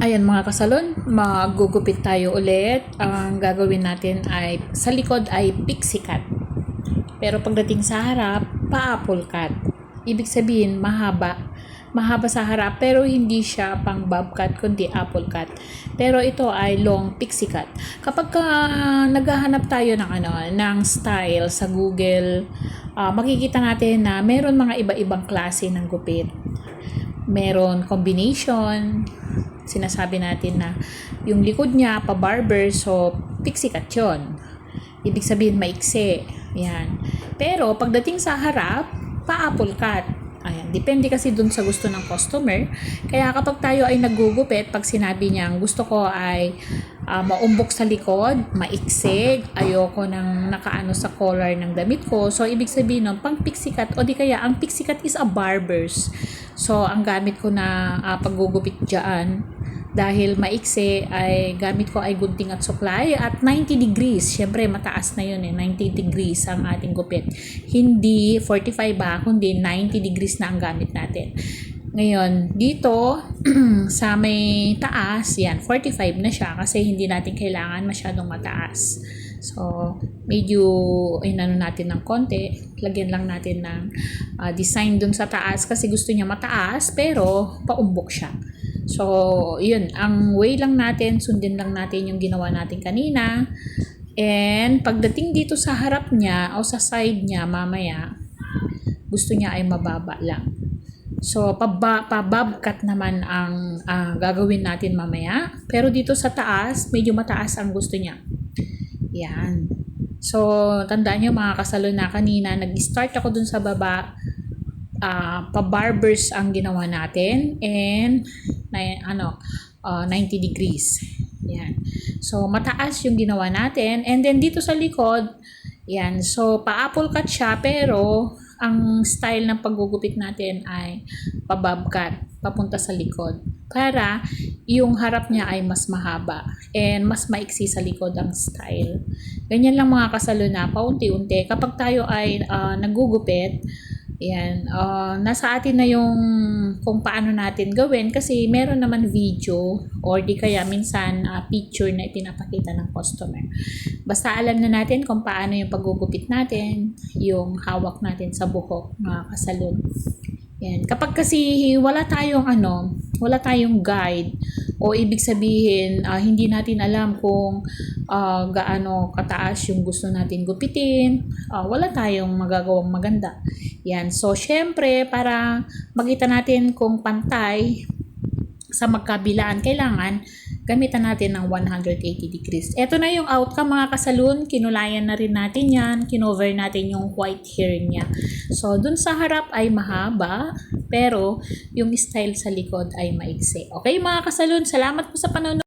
Ayan mga kasalon, magugupit tayo ulit. Ang gagawin natin ay sa likod ay pixie cut. Pero pagdating sa harap, pa-apple cut. Ibig sabihin mahaba. Mahaba sa harap pero hindi siya pang bob cut kundi apple cut. Pero ito ay long pixie cut. Kapag naghahanap tayo ng style sa Google, makikita natin na meron mga iba-ibang klase ng gupit. Meron combination, sinasabi natin na yung likod niya pa barber, so pixie cut yun. Ibig sabihin maiksi. Yan. Pero pagdating sa harap, pa apple cut. Ayan, depende kasi dun sa gusto ng customer. Kaya kapag tayo ay naggugupit, pag sinabi niyang gusto ko ay maumbok sa likod, maiksig, ayoko nang nakaano sa collar ng damit ko. So, ibig sabihin nun, pang pixie cut, o di kaya, ang pixie cut is a barbers. So, ang gamit ko na paggugupit dyan, dahil maiksi, ay gamit ko ay gunting at suklay at 90 degrees. Syempre mataas na yun 90 degrees ang ating gupit. Hindi 45 kundi 90 degrees na ang gamit natin. Ngayon, dito sa may taas, yan, 45 na siya kasi hindi natin kailangan masyadong mataas. So, medyo inano natin ng konti. Lagyan lang natin ng design dun sa taas kasi gusto niya mataas pero paumbok siya. So, yun. Ang way lang natin, sundin lang natin yung ginawa natin kanina. And, pagdating dito sa harap niya o sa side niya mamaya, gusto niya ay mababa lang. So, pa-bob cut naman ang gagawin natin mamaya. Pero dito sa taas, medyo mataas ang gusto niya. Yan. So, tandaan nyo mga kasalon na kanina, nag-start ako dun sa baba, pa-barbers ang ginawa natin and 90 degrees. Yan. So, mataas yung ginawa natin. And then, dito sa likod, yan. So, pa-apple cut siya, pero ang style ng paggugupit natin ay pa-bob cut, papunta sa likod. Para yung harap niya ay mas mahaba and mas maiksi sa likod ang style. Ganyan lang mga kasalon na paunti-unti. Kapag tayo ay naggugupit, yan, nasa atin na yung kung paano natin gawin kasi meron naman video or di kaya minsan picture na ipinapakita ng customer. Basta alam na natin kung paano yung paggugupit natin, yung hawak natin sa buhok mga kasalon. Yan. Kapag kasi wala tayong guide o ibig sabihin hindi natin alam kung gaano kataas yung gusto natin gupitin, wala tayong magagawang maganda. Yan. So, syempre, para makita natin kung pantay sa magkabilaan, kailangan gamitan natin ng 180 degrees. Ito na yung outcome mga kasalon. Kinulayan na rin natin yan. Kinover natin yung white hair niya. So, dun sa harap ay mahaba, pero yung style sa likod ay maiksi. Okay mga kasalon, salamat po sa panonood.